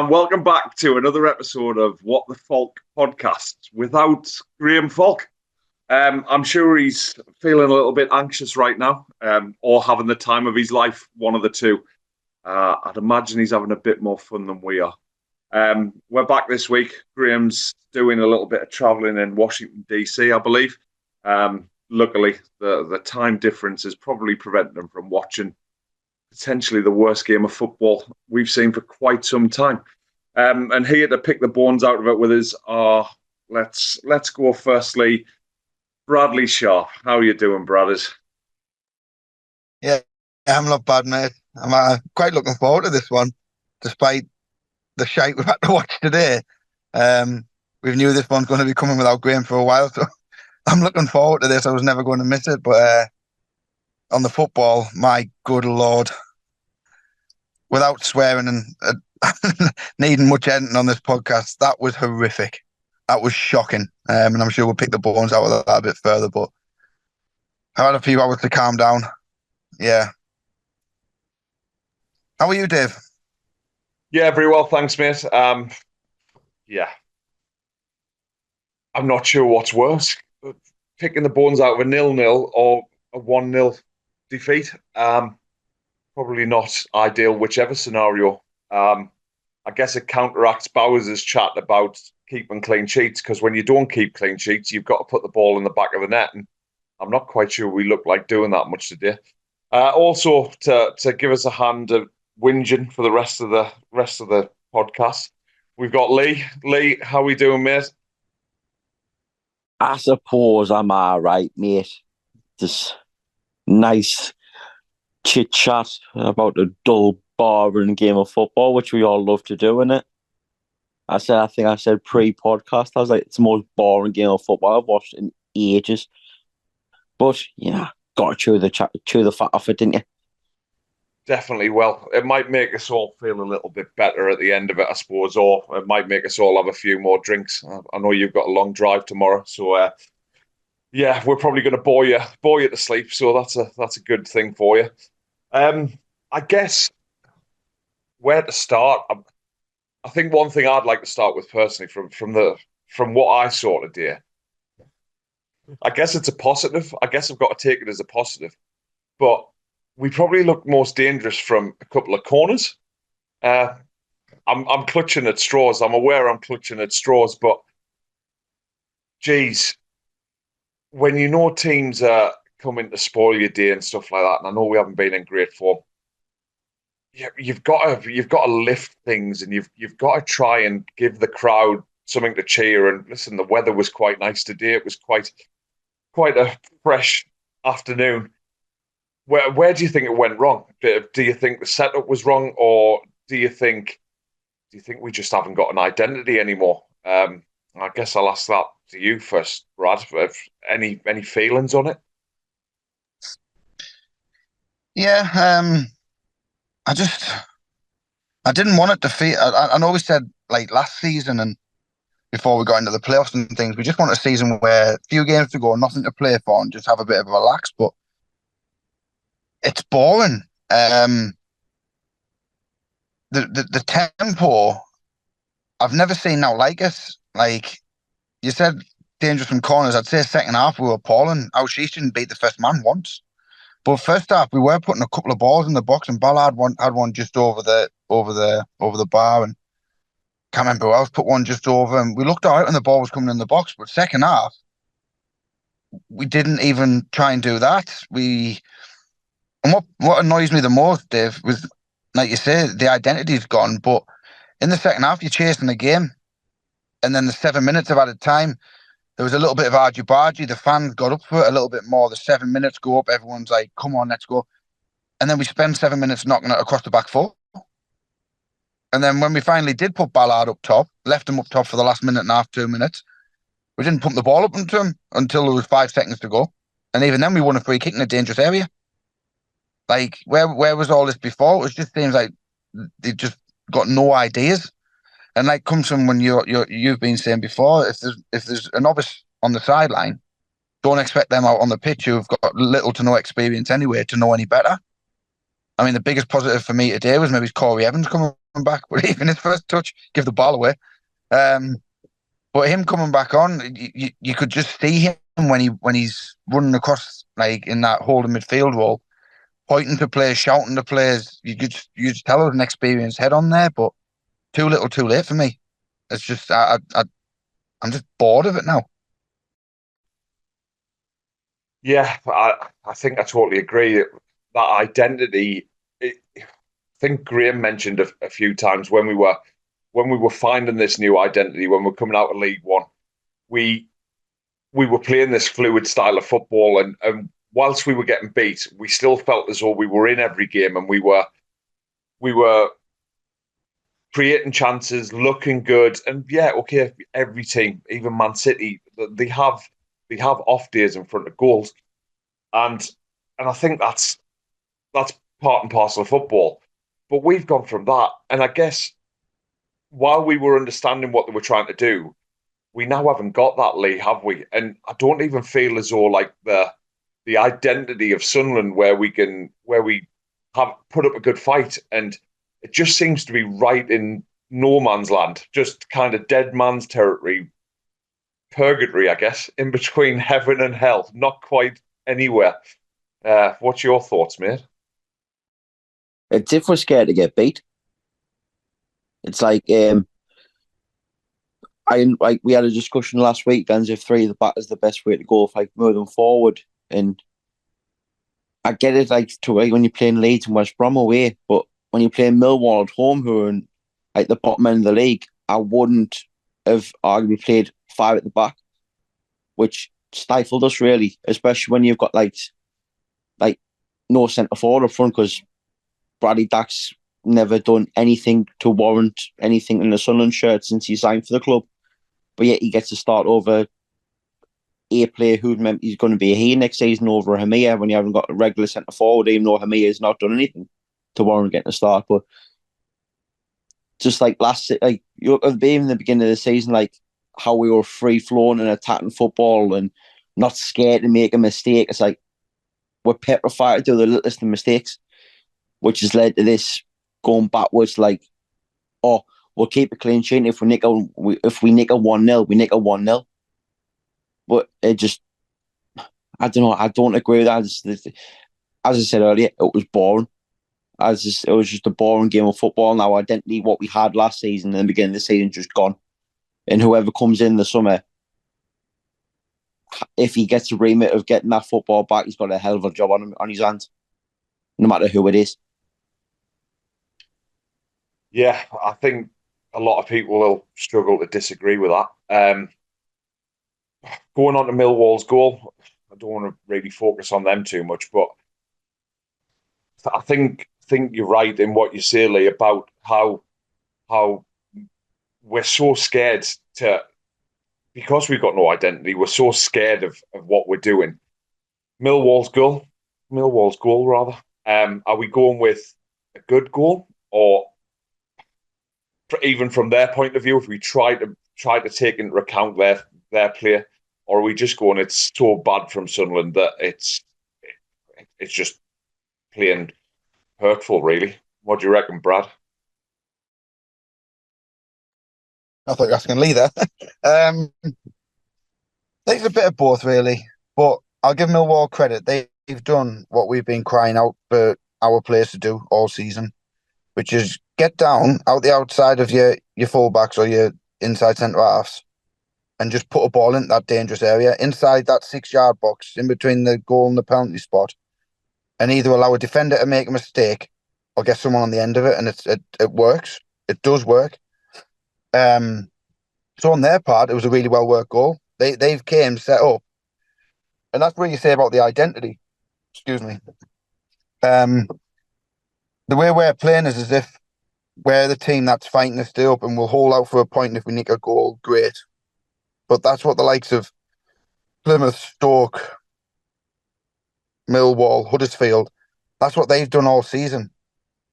and welcome back to another episode of What the Falk podcast without Graham Falk. I'm sure he's feeling a little bit anxious right now, or having the time of his life, one of the two. I'd imagine he's having a bit more fun than we are. We're back this week. Graham's doing a little bit of travelling in Washington, D.C., I believe. Luckily, the time difference is probably preventing him from watching potentially the worst game of football we've seen for quite some time. And here to pick the bones out of it with us are, let's go firstly, Bradley Sharp. How are you doing, brothers? Yeah, I'm not bad, mate. I'm quite looking forward to this one, despite the shite we've had to watch today. We knew this one's going to be coming without Graham for a while, so I'm looking forward to this. I was never going to miss it, but on the football, my good Lord, without swearing and needing much editing on this podcast, that was horrific. That was shocking. And I'm sure we'll pick the bones out of that a bit further, but I had a few hours to calm down. Yeah. How are you, Dave? Yeah, very well, thanks, mate. Yeah. I'm not sure what's worse, picking the bones out of a 0-0 or a 1-0 defeat. Probably not ideal, whichever scenario. I guess it counteracts Bowers' chat about keeping clean sheets, because when you don't keep clean sheets, you've got to put the ball in the back of the net, and I'm not quite sure we look like doing that much today. Also, to give us a hand of whinging for the rest of the podcast, we've got Lee. Lee, how are we doing, mate? I suppose I'm all right, mate. Just nice chit chat about a dull, boring game of football, which we all love to do, innit? I think I said pre-podcast, I was like, it's the most boring game of football I've watched in ages. But yeah, got to chew the fat off it, didn't you? Definitely. Well, it might make us all feel a little bit better at the end of it, I suppose, or it might make us all have a few more drinks. I know you've got a long drive tomorrow, so yeah, we're probably going to bore you to sleep. So that's a good thing for you. I guess where to start. I think one thing I'd like to start with personally, from what I saw today, I guess it's a positive. I guess I've got to take it as a positive, but we probably looked most dangerous from a couple of corners. I'm clutching at straws. I'm aware I'm clutching at straws, but geez, when you know teams are coming to spoil your day and stuff like that, and I know we haven't been in great form, you've got to lift things, and you've got to try and give the crowd something to cheer. And listen, the weather was quite nice today. It was quite a fresh afternoon. Where do you think it went wrong? Do you think the setup was wrong, or do you think we just haven't got an identity anymore? I guess I'll ask that to you first, Brad. Any feelings on it? Yeah, I didn't want it to feel. I know we said like last season and before we got into the playoffs and things, we just want a season where a few games to go, nothing to play for, and just have a bit of a relax. But it's boring. The tempo, I've never seen now like it. Like you said, dangerous from corners. I'd say second half we were appalling. Our Sheesh didn't beat the first man once. But first half we were putting a couple of balls in the box, and Ballard had one just over the bar, and can't remember who else put one just over, and we looked all right when the ball was coming in the box. But second half, we didn't even try and do that. And what annoys me the most, Dave, was, like you say, the identity's gone. But in the second half, you're chasing the game, and then the 7 minutes of added time, there was a little bit of argy-bargy. The fans got up for it a little bit more. The 7 minutes go up. Everyone's like, come on, let's go. And then we spend 7 minutes knocking it across the back foot. And then when we finally did put Ballard up top, left him up top for the last minute and a half, 2 minutes, we didn't pump the ball up into him until there was 5 seconds to go. And even then we won a free kick in a dangerous area. Like, where was all this before? It just seems like they just got no ideas. And like comes from when you've been saying before, if there's a novice on the sideline, don't expect them out on the pitch who've got little to no experience anyway to know any better. I mean, the biggest positive for me today was maybe Corey Evans coming back, but even his first touch, give the ball away. But him coming back on, you could just see him when he's running across like in that holding midfield role, pointing to players, shouting to players. You just tell it was an experienced head on there, but too little, too late for me. It's just I'm just bored of it now. Yeah, I think I totally agree. That identity, I think Graham mentioned a few times when we were finding this new identity, when we're coming out of League One, we were playing this fluid style of football, and whilst we were getting beat, we still felt as though we were in every game, and we were creating chances, looking good, and yeah, okay, every team, even Man City, they have off days in front of goals, and I think that's part and parcel of football. But we've gone from that, and I guess while we were understanding what they were trying to do, we now haven't got that, Lee, have we? And I don't even feel as though like the identity of Sunderland where we have put up a good fight, and it just seems to be right in no man's land, just kind of dead man's territory, purgatory, I guess, in between heaven and hell, not quite anywhere. What's your thoughts, mate? It's if we're scared to get beat. It's like we had a discussion last week, as if three at the back is the best way to go if like moving forward. And I get it, like to when you're playing Leeds and West Brom away, but when you're playing Millwall at home, who are in like the bottom end of the league, I wouldn't have arguably played five at the back, which stifled us really, especially when you've got like no centre forward up front, because Bradley Dack's never done anything to warrant anything in the Sunderland shirt since he signed for the club. But yet he gets to start over a player who meant he's going to be here next season over Hamia when you haven't got a regular centre forward, even though Hamia has not done anything to warrant getting a start. But just like you being in the beginning of the season, like how we were free flowing and attacking football and not scared to make a mistake. It's like we're petrified to do the littlest of mistakes, which has led to this going backwards. Like, oh, we'll keep a clean sheet. If we nick a 1-0, we nick a 1-0. But it just, I don't know. I don't agree with that. As I said earlier, it was boring. It was just a boring game of football. Now, identity, what we had last season and the beginning of the season, just gone. And whoever comes in the summer, if he gets a remit of getting that football back, he's got a hell of a job on his hands, no matter who it is. Yeah, I think a lot of people will struggle to disagree with that. Going on to Millwall's goal, I don't want to really focus on them too much, but I think you're right in what you say, Lee, about how we're so scared because we've got no identity, we're so scared of what we're doing. Millwall's goal rather. Are we going with a good goal, or even from their point of view, if we try to take into account their play, or are we just going, it's so bad from Sunderland that it's just plain hurtful, really? What do you reckon, Brad? I thought you were asking Lee there. I think it's a bit of both, really. But I'll give Millwall credit. They've done what we've been crying out for our players to do all season, which is get down out the outside of your fullbacks or your inside centre halves and just put a ball in that dangerous area, inside that 6-yard box, in between the goal and the penalty spot, and either allow a defender to make a mistake or get someone on the end of it, and it works. It does work. So on their part, it was a really well worked goal. They've came set up, and that's what you say about the identity. Excuse me. The way we're playing is as if we're the team that's fighting to stay up, and we'll hold out for a point. If we nick a goal, great. But that's what the likes of Plymouth, Stoke, Millwall, Huddersfield, that's what they've done all season,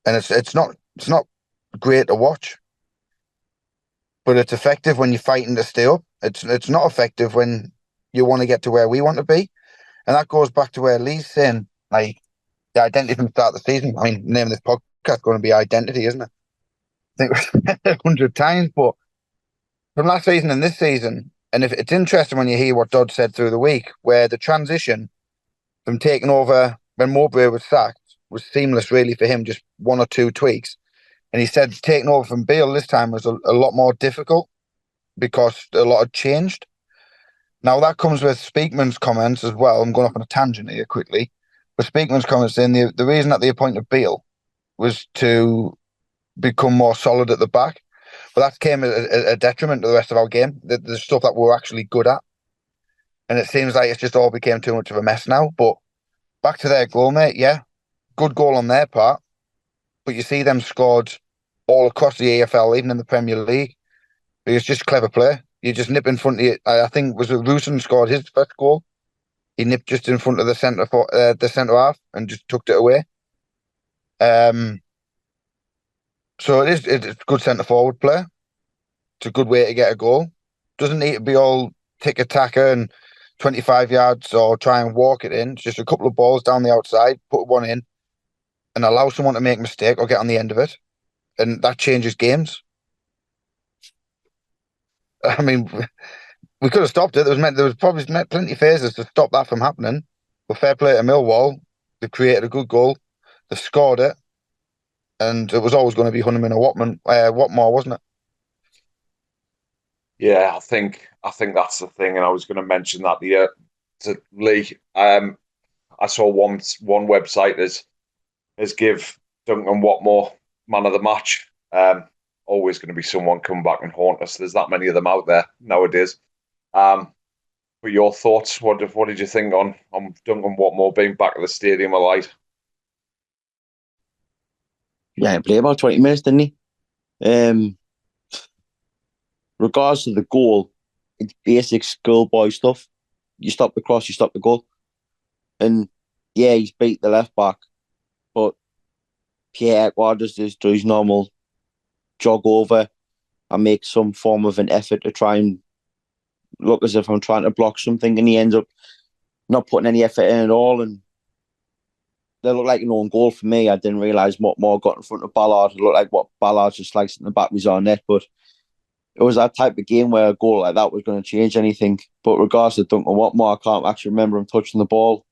and it's not great to watch. But it's effective when you're fighting to stay up. It's not effective when you want to get to where we want to be. And that goes back to where Lee's saying, like, the identity from the start of the season. I mean, the name of this podcast is going to be Identity, isn't it? I think 100 times, but from last season and this season, and if it's interesting when you hear what Dodds said through the week, where the transition from taking over when Mowbray was sacked was seamless, really, for him, just one or two tweaks. And he said taking over from Beale this time was a lot more difficult because a lot had changed. Now, that comes with Speakman's comments as well. I'm going off on a tangent here quickly. But Speakman's comments saying the reason that they appointed Beale was to become more solid at the back. But that came at a detriment to the rest of our game, the stuff that we're actually good at. And it seems like it's just all became too much of a mess now. But back to their goal, mate, yeah. Good goal on their part. But you see them scored all across the EFL, even in the Premier League. It's just clever play. You just nip in front of you. I think was Rusin scored his first goal. He nipped just in front of the centre half and just tucked it away. So it's good centre forward play. It's a good way to get a goal. Doesn't need to be all tick-a-tacker and 25 yards or try and walk it in. It's just a couple of balls down the outside, put one in, and allow someone to make a mistake or get on the end of it. And that changes games. I mean, we could have stopped it. There was probably plenty of phases to stop that from happening. But fair play to Millwall. They created a good goal. They scored it. And it was always going to be Hunterman or Watmore, wasn't it? Yeah, I think that's the thing, and I was going to mention that to Lee. I saw one website as give Duncan Watmore man of the match. Always going to be someone come back and haunt us. There's that many of them out there nowadays. But your thoughts? What did you think on Duncan Watmore being back at the Stadium of Light? Yeah, he played about 20 minutes, didn't he? Regards to the goal, it's basic schoolboy stuff. You stop the cross, you stop the goal. And yeah, he's beat the left back, but Pierre Edouard does his normal jog over and make some form of an effort to try and look as if I'm trying to block something, and he ends up not putting any effort in at all. And they look like an own goal for me. I didn't realise what more got in front of Ballard. It looked like what Ballard just sliced in the back was our net, but it was that type of game where a goal like that was going to change anything. But regards to Duncan Watmore, I can't actually remember him touching the ball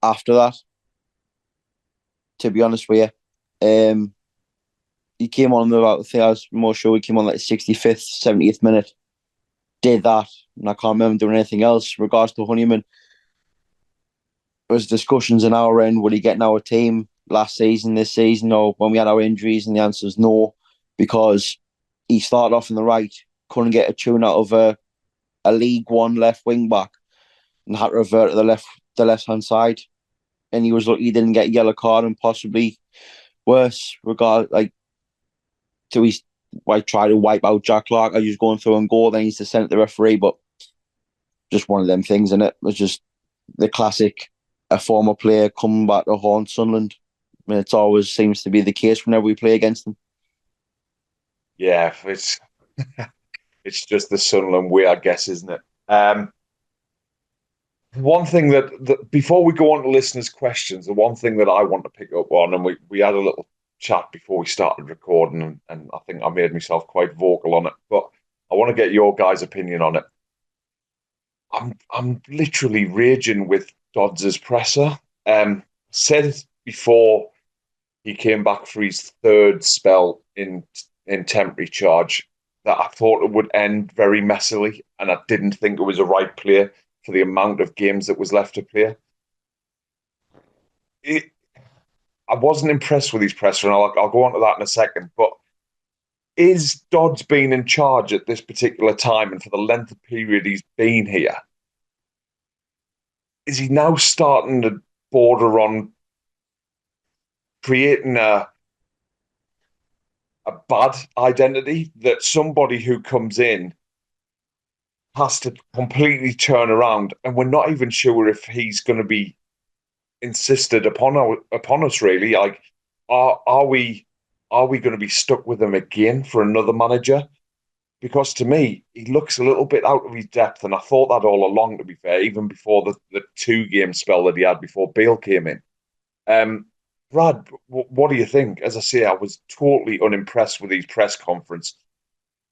after that, to be honest with you. He came on about, I think I was more sure he came on like 65th, 70th minute. Did that, and I can't remember doing anything else. Regards to Honeyman, there was discussions in our end, would he get in our team last season, this season, or when we had our injuries, and the answer is no, because he started off on the right, couldn't get a tune out of a League One left wing back, and had to revert to the left hand side. And he was lucky he didn't get a yellow card, and possibly worse. Do he try to wipe out Jack Clark? Are you going through and goal? Then he's to send it to the referee, but just one of them things, innit? It was just the classic, a former player coming back to haunt Sunderland. I mean, it always seems to be the case whenever we play against them. Yeah, it's just the Sunderland way, I guess, isn't it? One thing that before we go on to listeners' questions, the one thing that I want to pick up on, and we had a little chat before we started recording, and I think I made myself quite vocal on it, but I want to get your guys' opinion on it. I'm literally raging with Dodds' presser. Said before he came back for his third spell in temporary charge that I thought it would end very messily, and I didn't think it was a right play for the amount of games that was left to play. I wasn't impressed with his presser, and I'll go on to that in a second, but is Dodds being in charge at this particular time and for the length of period he's been here? Is he now starting to border on creating a bad identity that somebody who comes in has to completely turn around, and we're not even sure if he's going to be insisted upon us, really? Like, are we going to be stuck with him again for another manager? Because to me, he looks a little bit out of his depth, and I thought that all along, to be fair, even before the 2-game spell that he had before Bale came in. Brad, what do you think? As I say, I was totally unimpressed with his press conference.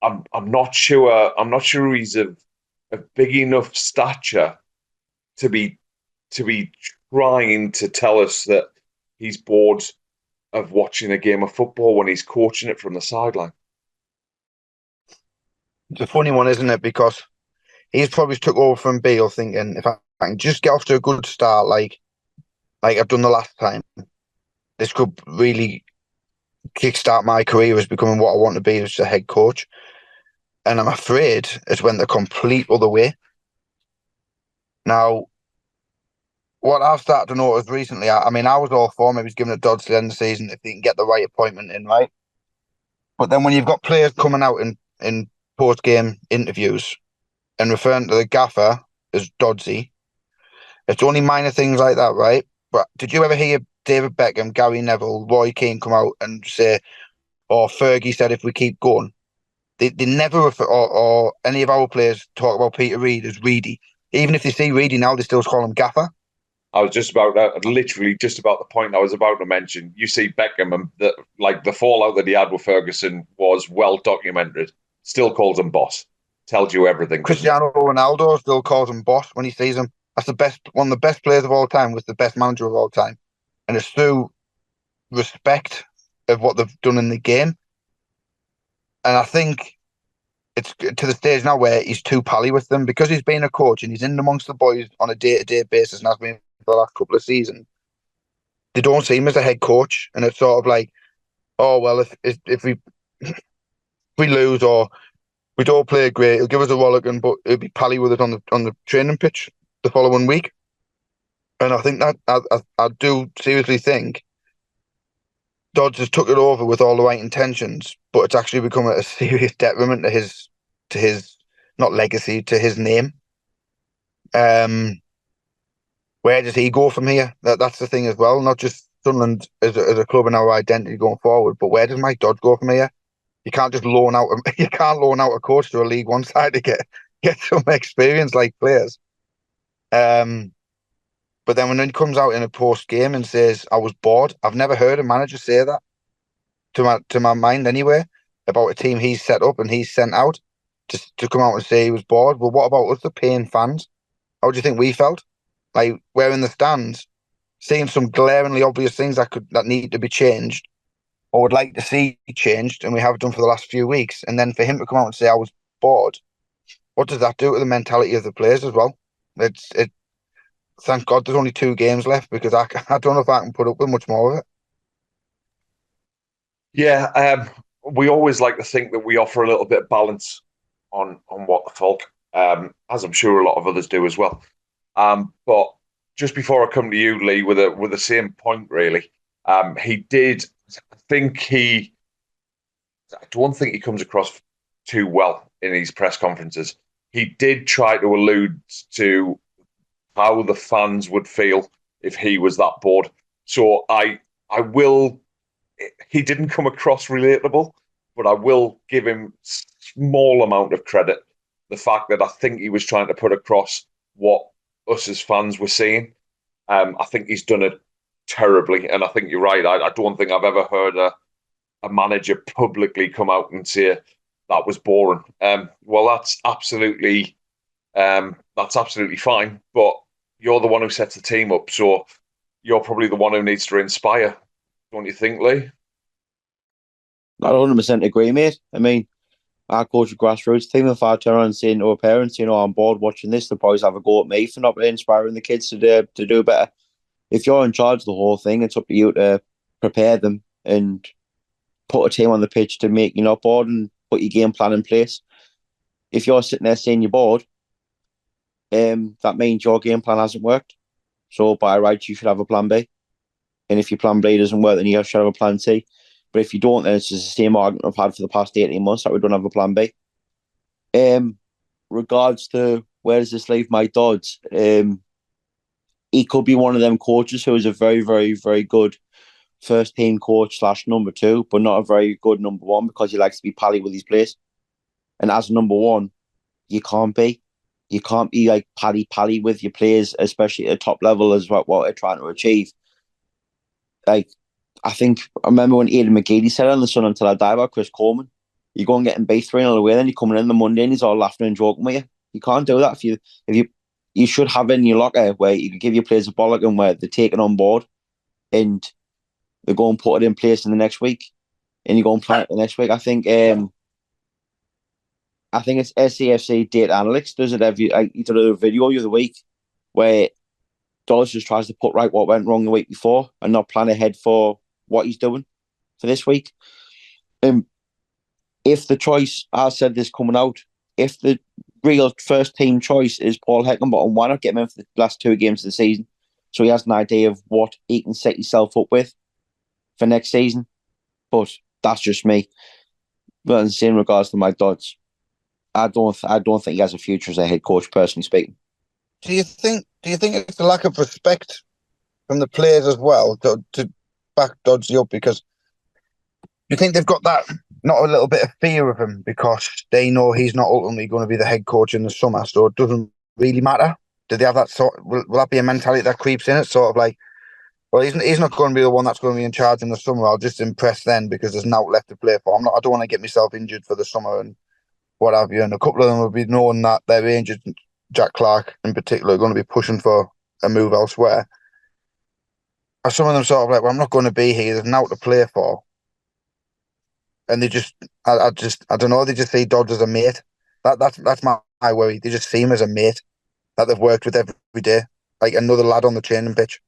I'm not sure. I'm not sure he's of big enough stature to be trying to tell us that he's bored of watching a game of football when he's coaching it from the sideline. It's a funny one, isn't it? Because he's probably took over from Bale thinking, if I can just get off to a good start, like I've done the last time, this could really kickstart my career as becoming what I want to be as a head coach. And I'm afraid it's went the complete other way. Now, what I've started to notice recently, I mean, I was all for maybe giving it Dodds to the end of the season if they can get the right appointment in, right? But then when you've got players coming out in post-game interviews and referring to the gaffer as Doddsy, it's only minor things like that, right? But did you ever hear David Beckham, Gary Neville, Roy Keane come out and say, or Fergie said if we keep going? They never refer, or any of our players talk about Peter Reid as Reedy. Even if they see Reedy now, they still call him gaffer. I was just about that, literally just about the point I was about to mention. You see Beckham and the fallout that he had with Ferguson was well documented. Still calls him boss. Tells you everything. Cristiano Ronaldo still calls him boss when he sees him. That's the best, one of the best players of all time, was the best manager of all time. And it's through respect of what they've done in the game. And I think it's to the stage now where he's too pally with them because he's been a coach and he's in amongst the boys on a day-to-day basis and has been for the last couple of seasons. They don't see him as a head coach, and it's sort of like, oh well, if we lose or we don't play great, he'll give us a rollicking, but he'll be pally with it on the training pitch the following week. And I think that I do seriously think Dodds has took it over with all the right intentions, but it's actually become a serious detriment to his not legacy, to his name. Where does he go from here? That's the thing as well. Not just Sunderland as a club and our identity going forward, but where does Mike Dodds go from here? You can't just loan out. You can't loan out a coach to a League One side to get some experience like players. But then when he comes out in a post game and says, "I was bored," I've never heard a manager say that to my mind anyway about a team he's set up and he's sent out to come out and say he was bored. Well, what about us, the paying fans? How do you think we felt? Like we're in the stands, seeing some glaringly obvious things that need to be changed, or would like to see changed, and we have done for the last few weeks. And then for him to come out and say I was bored, what does that do to the mentality of the players as well? It. Thank God there's only 2 games left because I don't know if I can put up with much more of it. Yeah, we always like to think that we offer a little bit of balance on what the Falk, as I'm sure a lot of others do as well. But just before I come to you, Lee, with the same point, really, he did. I don't think he comes across too well in his press conferences. He did try to allude to how the fans would feel if he was that bored. So I will. He didn't come across relatable, but I will give him small amount of credit. The fact that I think he was trying to put across what us as fans were seeing. I think he's done it terribly, and I think you're right. I don't think I've ever heard a manager publicly come out and say that was boring. Well, that's absolutely fine. But you're the one who sets the team up, so you're probably the one who needs to inspire, don't you think, Lee? I 100% agree, mate. I mean, I coach a grassroots team. If I turn around and say to our parents, I'm bored watching this, they'll probably have a go at me for not inspiring the kids to do better. If you're in charge of the whole thing, it's up to you to prepare them and put a team on the pitch to make you not bored and put your game plan in place. If you're sitting there saying you're bored, that means your game plan hasn't worked. So by rights, you should have a plan B. And if your plan B doesn't work, then you should have a plan C. But if you don't, then it's just the same argument I've had for the past 18 months that we don't have a plan B. Regards to where does this leave Mike Dodds? He could be one of them coaches who is a very, very, very good first team coach / number 2, but not a very good number 1 because he likes to be pally with his players. And as number 1, you can't be. You can't be like pally with your players, especially at the top level as what they're trying to achieve. like, I remember when Aidan McGeady said it on the Sun Until I Die about Chris Coleman. You go and get him beat 3-0 away, then you're coming in the Monday and he's all laughing and joking with you. You can't do that if you should have it in your locker where you can give your players a bollock and where they're taken on board and they go and put it in place in the next week and you go and plan it the next week. I think it's SAFC Data Analytics does it every. He did a video the other week where Dodds just tries to put right what went wrong the week before and not plan ahead for what he's doing for this week. If the choice, I said this coming out, if the real first team choice is Paul Heckingbottom, why not get him in for the last 2 games of the season so he has an idea of what he can set himself up with for next season? But that's just me. But in the same regards to Mike Dodds, I don't think he has a future as a head coach, personally speaking. Do you think it's the lack of respect from the players as well to back Dodds up? Because you think they've got that, not a little bit of fear of him because they know he's not ultimately going to be the head coach in the summer, so it doesn't really matter? Do they have that sort? Will that be a mentality that creeps in? It's sort of like, well, he's not going to be the one that's going to be in charge in the summer. I'll just impress then because there's now left to play for. I don't want to get myself injured for the summer and what have you. And a couple of them will be knowing that their injured, Jack Clark in particular, are going to be pushing for a move elsewhere. Are some of them sort of like, well, I'm not going to be here. There's now to play for. And they just, I don't know. They just see Dodds as a mate. That's my worry. They just see him as a mate that they've worked with every day, like another lad on the training pitch.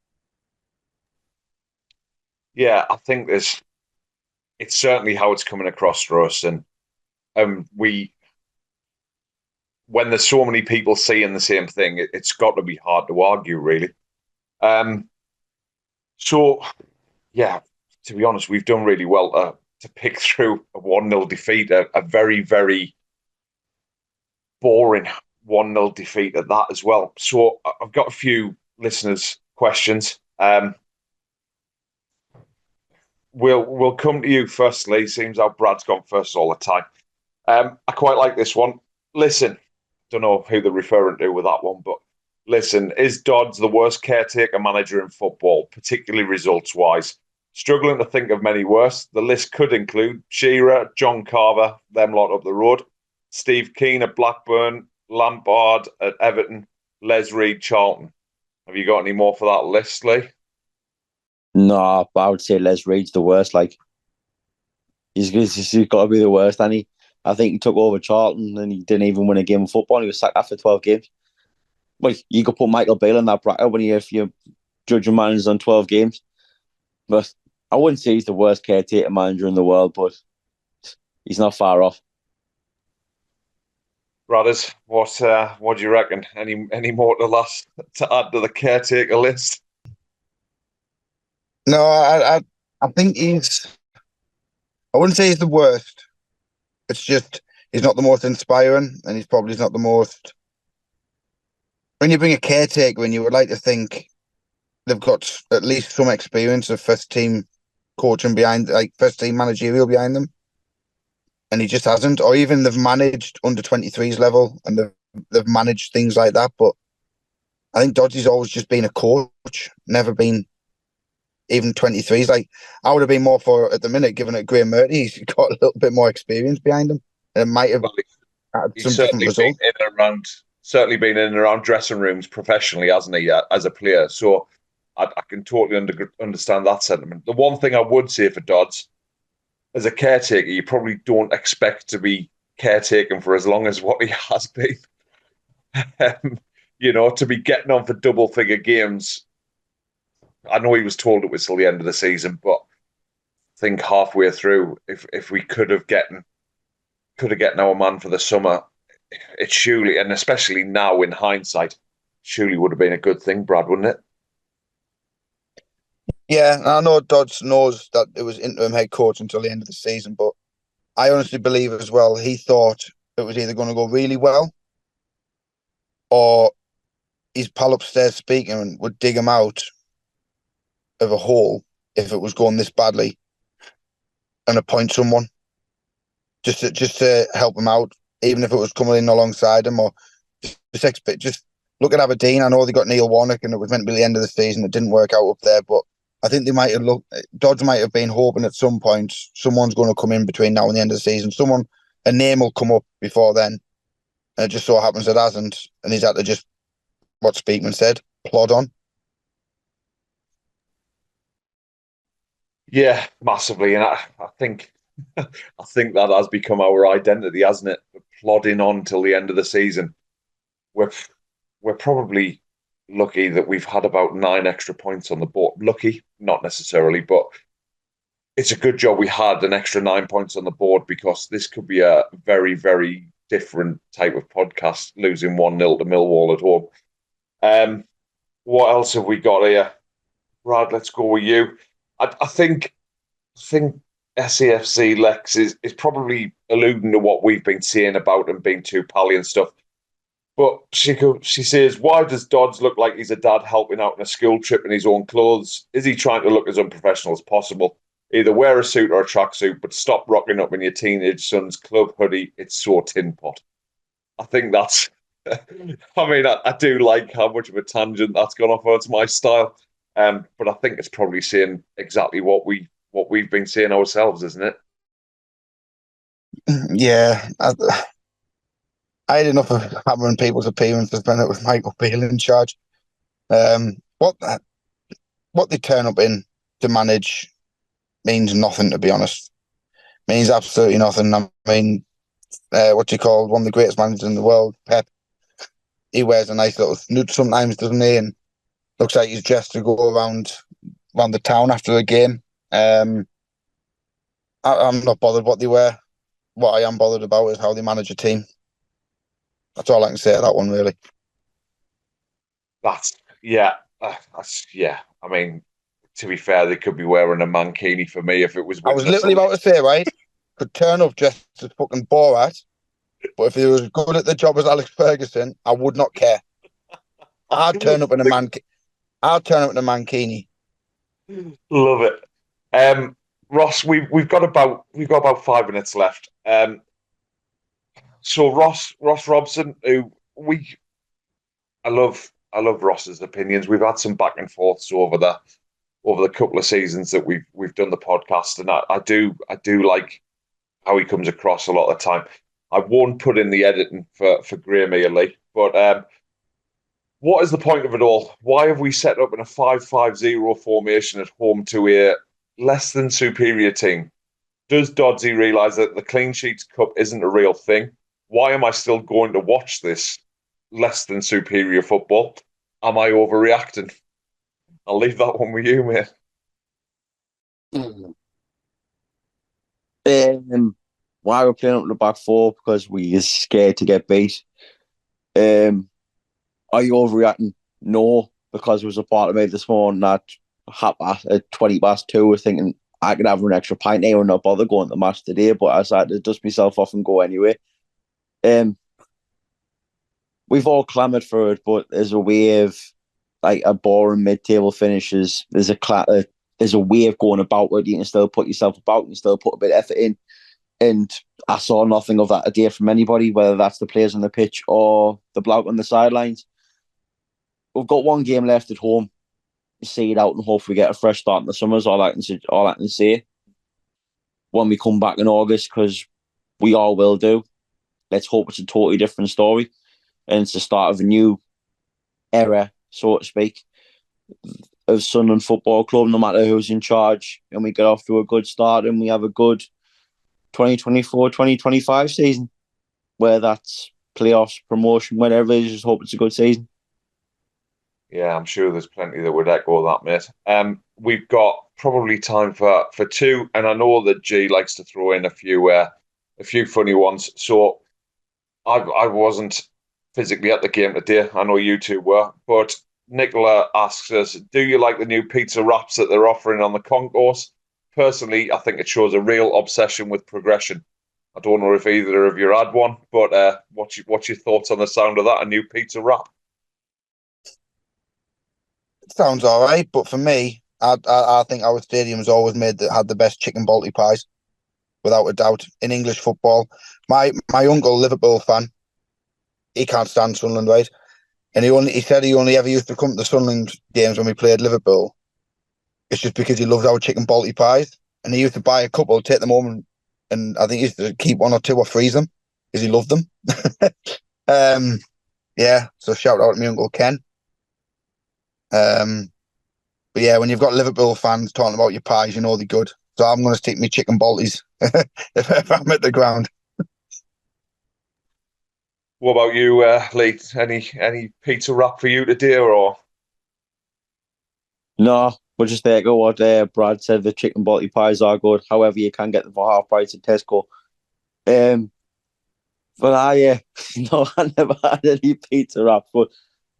Yeah, I think it's certainly how it's coming across for us, and when there's so many people saying the same thing, it's got to be hard to argue, really. So, yeah, to be honest, we've done really well to pick through a 1-0 defeat, a very, very boring 1-0 defeat at that as well. So I've got a few listeners' questions. We'll come to you firstly. Seems how Brad's gone first all the time. I quite like this one. Listen, don't know who they're referring to with that one, but listen, is Dodds the worst caretaker manager in football, particularly results-wise? Struggling to think of many worse. The list could include Shearer, John Carver, them lot up the road, Steve Keane at Blackburn, Lampard at Everton, Les Reed, Charlton. Have you got any more for that list, Lee? No, I would say Les Reed's the worst. Like, he's got to be the worst, and I think he took over Charlton and he didn't even win a game of football. He was sacked after 12 games. Well, you could put Michael Beale in that bracket if you're judging managers on 12 games. But I wouldn't say he's the worst caretaker manager in the world, but he's not far off. Brothers, what do you reckon? Any more to add to the caretaker list? No, I think I wouldn't say he's the worst. It's just he's not the most inspiring, and he's probably not the most. When you bring a caretaker in, you would like to think they've got at least some experience of first team coaching behind, like first team managerial behind them, and he just hasn't. Or even they've managed under 23s level and they've managed things like that. But I think Dodds always just been a coach, never been even 23s. Like, I would have been more for, at the minute, given it Graham Murty. He's got a little bit more experience behind him, and it might have had some different results. Certainly been in and around dressing rooms professionally, hasn't he, as a player? So I can totally understand that sentiment. The one thing I would say for Dodds, as a caretaker, you probably don't expect to be caretaking for as long as what he has been. To be getting on for double-figure games. I know he was told it was till the end of the season, but I think halfway through, if we could have gotten our man for the summer, it surely, and especially now in hindsight, surely would have been a good thing, Brad, wouldn't it? Yeah, I know Dodds knows that it was interim head coach until the end of the season, but I honestly believe as well he thought it was either going to go really well or his pal upstairs speaking would dig him out of a hole if it was going this badly and appoint someone just to help him out, even if it was coming in alongside him, or just look at Aberdeen. I know they got Neil Warnock and it was meant to be the end of the season. It didn't work out up there, but I think they might have Dodds might have been hoping at some point someone's going to come in between now and the end of the season. A name will come up before then. And it just so happens it hasn't. And he's had to just, what Speakman said, plod on. Yeah, massively. And I think I think that has become our identity, hasn't it? Plodding on till the end of the season. We're probably lucky that we've had about 9 extra points on the board. Lucky, not necessarily, but it's a good job we had an extra 9 points on the board, because this could be a very, very different type of podcast, losing 1-0 to Millwall at home. What else have we got here? Brad, let's go with you. I think SAFC Lex is probably alluding to what we've been saying about him being too pally and stuff. But she says, why does Dodds look like he's a dad helping out on a school trip in his own clothes? Is he trying to look as unprofessional as possible? Either wear a suit or a tracksuit, but stop rocking up in your teenage son's club hoodie. It's so tin pot. I think that's... I mean, I do like how much of a tangent that's gone off onto my style. But I think it's probably saying exactly what we've been saying ourselves, isn't it? Yeah. I had enough of hammering people's appearances when it was Michael Beale in charge. What they turn up in to manage means nothing, to be honest. Means absolutely nothing. I mean, one of the greatest managers in the world, Pep. He wears a nice little snoot sometimes, doesn't he? And looks like he's dressed to go around the town after a game. I'm not bothered what they wear. What I am bothered about is how they manage a team. That's all I can say to that one, really. Yeah. I mean, to be fair, they could be wearing a mankini for me if it was. I was literally about to say, right, could turn up dressed as fucking Borat, but if he was good at the job as Alex Ferguson, I would not care. I'd turn up in a mankini. Love it. Ross, we've got about 5 minutes left. So Ross Robson, I love Ross's opinions. We've had some back and forths over the couple of seasons that we've done the podcast, and I do like how he comes across a lot of the time. I won't put in the editing for Graham Lee, but what is the point of it all? Why have we set up in a 5-5-0 formation at home to a less than superior team? Does Doddsy realise that the Clean Sheets Cup isn't a real thing? Why am I still going to watch this less than superior football? Am I overreacting? I'll leave that one with you, mate. Why we're playing up the back four? Because we are scared to get beat. Are you overreacting? No, because there was a part of me this morning that at 2:20 was thinking I could have an extra pint here and not bother going to the match today, but I decided to dust myself off and go anyway. We've all clamoured for it, but there's a way of like a boring mid-table finishes. There's a way of going about it. You can still put yourself about, you can still put a bit of effort in. And I saw nothing of that today from anybody, whether that's the players on the pitch or the bloke on the sidelines. We've got one game left at home. See it out and hopefully get a fresh start in the summer. Is all I can say. When we come back in August, because we all will do. Let's hope it's a totally different story, and it's the start of a new era, so to speak, of Sunderland Football Club. No matter who's in charge, and we get off to a good start, and we have a good 2024-2025 season, where that's playoffs, promotion, whatever it is. Just hope it's a good season. Yeah, I'm sure there's plenty that would echo that, mate. We've got probably time for two, and I know that G likes to throw in a few funny ones. So I wasn't physically at the game today. I know you two were, but Nicola asks us, do you like the new pizza wraps that they're offering on the concourse? Personally, I think it shows a real obsession with progression. I don't know if either of you had one, but what's your thoughts on the sound of that, a new pizza wrap? It sounds all right, but for me, I think our stadium's always had the best chicken balti pies, without a doubt, in English football. My uncle, Liverpool fan, he can't stand Sunderland, right? And he said he only ever used to come to the Sunderland games when we played Liverpool. it's just because he loves our chicken balti pies. And he used to buy a couple, take them home, and I think he used to keep 1 or 2 or freeze them because he loved them. Yeah, so shout out to my Uncle Ken. But yeah, when you've got Liverpool fans talking about your pies, you know they're good. So I'm going to stick my chicken balties if I'm at the ground. What about you, Lee? Any pizza wrap for you today, or? No, we'll just echo what Brad said. The chicken balti pies are good. However, you can get them for half price at Tesco. But no, I never had any pizza wrap. But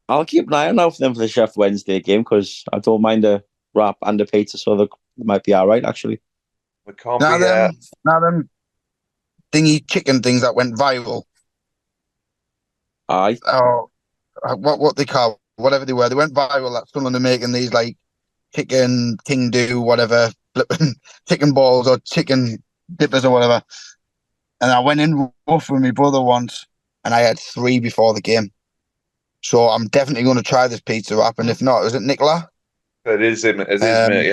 I'll keep an eye on out for them for the Chef Wednesday game because I don't mind a wrap and a pizza, so they might be all right actually. We can't Now be. them thingy chicken things that went viral. Aye. Oh, what they call whatever they were. They went viral. That someone are making these like chicken king do whatever flipping chicken balls or chicken dippers or whatever. And I went in rough with my brother once, and I had 3 before the game. So I'm definitely going to try this pizza wrap. And if not, is it Nicola? It is him. It is me. Yeah.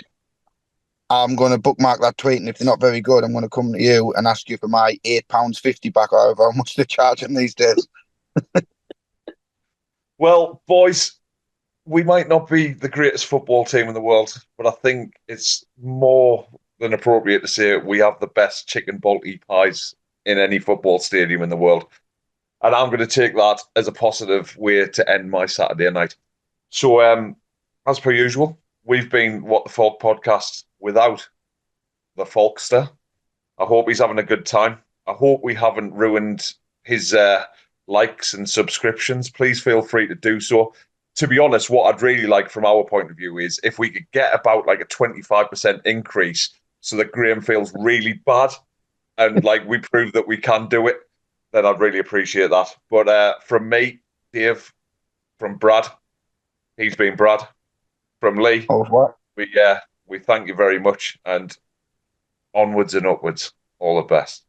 I'm going to bookmark that tweet, and if they're not very good, I'm going to come to you and ask you for my £8.50 back, or however much they're charging these days. Well, boys, we might not be the greatest football team in the world, but I think it's more than appropriate to say we have the best chicken balti pies in any football stadium in the world. And I'm going to take that as a positive way to end my Saturday night. So, as per usual, we've been What the Falk podcast without the Falkster. I hope he's having a good time. I hope we haven't ruined his likes and subscriptions. Please feel free to do so. To be honest, what I'd really like from our point of view is if we could get about like a 25% increase so that Graham feels really bad and like we prove that we can do it, then I'd really appreciate that. But from me, Dave, from Brad, he's been Brad, from Lee, What? we thank you very much, and onwards and upwards. All the best.